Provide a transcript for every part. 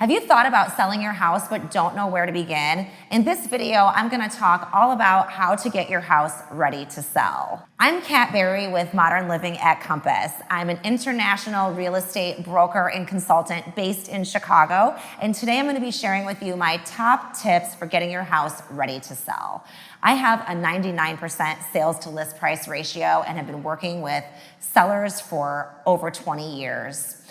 Have you thought about selling your house but don't know where to begin? In this video, I'm gonna talk all about how to get your house ready to sell. I'm Kat Barry with Modern Living at Compass. I'm an international real estate broker and consultant based in Chicago, and today I'm gonna be sharing with you my top tips for getting your house ready to sell. I have a 99% sales to list price ratio and have been working with sellers for over 20 years.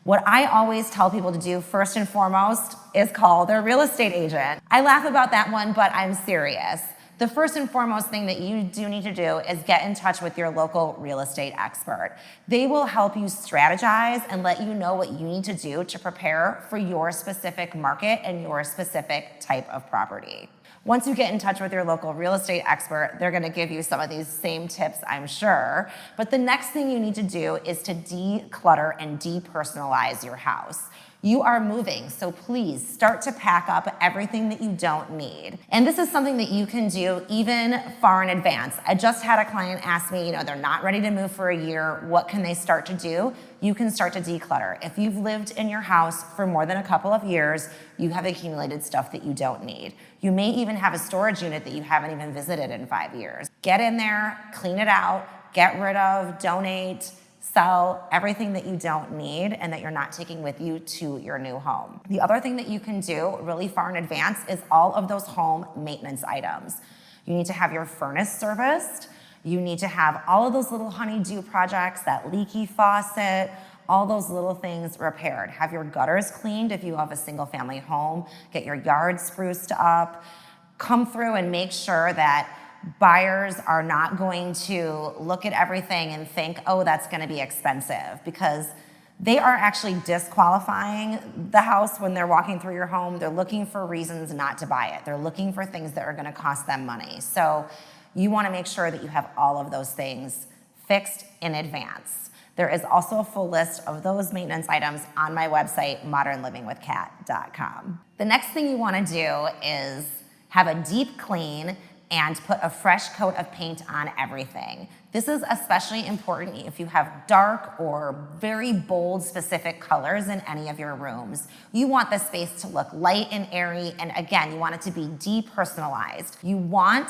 What I always tell people to do first and foremost is call their real estate agent. I laugh about that one, but I'm serious. The first and foremost thing that you do need to do is get in touch with your local real estate expert. They will help you strategize and let you know what you need to do to prepare for your specific market and your specific type of property. Once you get in touch with your local real estate expert, they're gonna give you some of these same tips, I'm sure. But the next thing you need to do is to declutter and depersonalize your house. You are moving, so please start to pack up everything that you don't need. And this is something that you can do even far in advance. I just had a client ask me, they're not ready to move for a year. What can they start to do? You can start to declutter. If you've lived in your house for more than a couple of years, you have accumulated stuff that you don't need. You may even have a storage unit that you haven't even visited in 5 years. Get in there, clean it out, get rid of, donate, sell everything that you don't need and that you're not taking with you to your new home. The other thing that you can do really far in advance is all of those home maintenance items. You need to have your furnace serviced. You need to have all of those little honey-do projects, that leaky faucet, all those little things repaired. Have your gutters cleaned if you have a single family home. Get your yard spruced up. Come through and make sure that buyers are not going to look at everything and think, oh, that's gonna be expensive, because they are actually disqualifying the house when they're walking through your home. They're looking for reasons not to buy it. They're looking for things that are gonna cost them money. So you wanna make sure that you have all of those things fixed in advance. There is also a full list of those maintenance items on my website, modernlivingwithkat.com. The next thing you wanna do is have a deep clean and put a fresh coat of paint on everything. This is especially important if you have dark or very bold specific colors in any of your rooms. You want the space to look light and airy, and again, you want it to be depersonalized. You want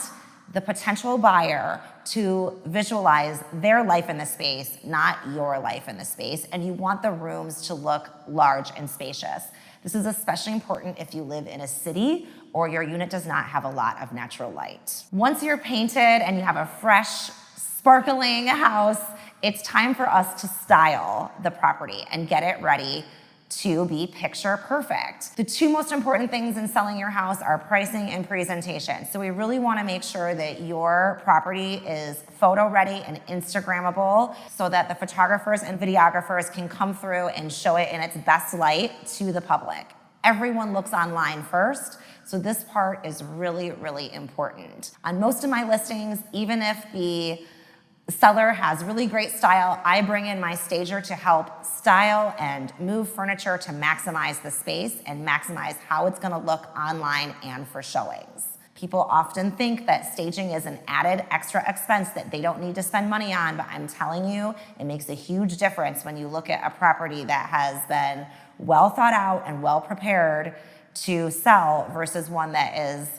the potential buyer to visualize their life in the space, not your life in the space, and you want the rooms to look large and spacious. This is especially important if you live in a city or your unit does not have a lot of natural light. Once you're painted and you have a fresh, sparkling house, it's time for us to style the property and get it ready to be picture perfect. The two most important things in selling your house are pricing and presentation. So we really wanna make sure that your property is photo ready and Instagrammable so that the photographers and videographers can come through and show it in its best light to the public. Everyone looks online first, so this part is really, really important. On most of my listings, even if the seller has really great style, I bring in my stager to help style and move furniture to maximize the space and maximize how it's gonna look online and for showings. People often think that staging is an added extra expense that they don't need to spend money on, but I'm telling you, it makes a huge difference when you look at a property that has been well thought out and well prepared to sell versus one that is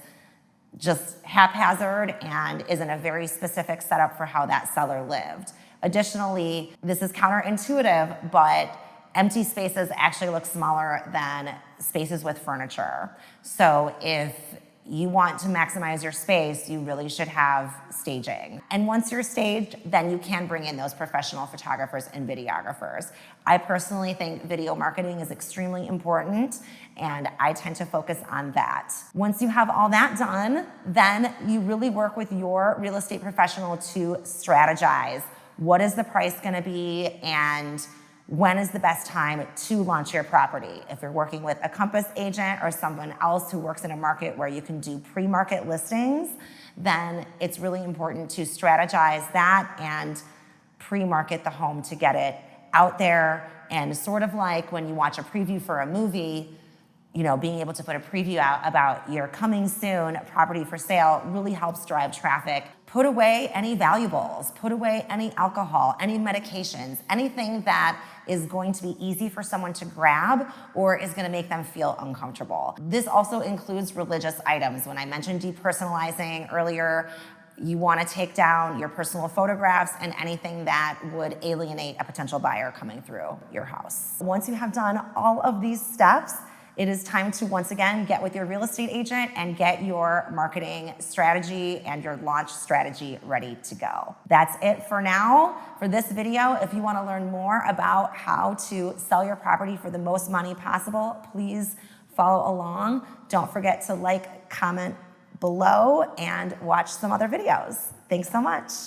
just haphazard and is in a very specific setup for how that seller lived. Additionally, this is counterintuitive, but empty spaces actually look smaller than spaces with furniture. So if you want to maximize your space, you really should have staging. And once you're staged, then you can bring in those professional photographers and videographers. I personally think video marketing is extremely important, and I tend to focus on that. Once you have all that done, then you really work with your real estate professional to strategize. What is the price gonna be, and when is the best time to launch your property? If you're working with a Compass agent or someone else who works in a market where you can do pre-market listings, then it's really important to strategize that and pre-market the home to get it out there. And sort of like when you watch a preview for a movie, being able to put a preview out about your coming soon property for sale really helps drive traffic. Put away any valuables, put away any alcohol, any medications, anything that is going to be easy for someone to grab or is going to make them feel uncomfortable. This also includes religious items. When I mentioned depersonalizing earlier, you want to take down your personal photographs and anything that would alienate a potential buyer coming through your house. Once you have done all of these steps, it is time to once again get with your real estate agent and get your marketing strategy and your launch strategy ready to go. That's it for now for this video. If you want to learn more about how to sell your property for the most money possible, please follow along. Don't forget to like, comment below, and watch some other videos. Thanks so much.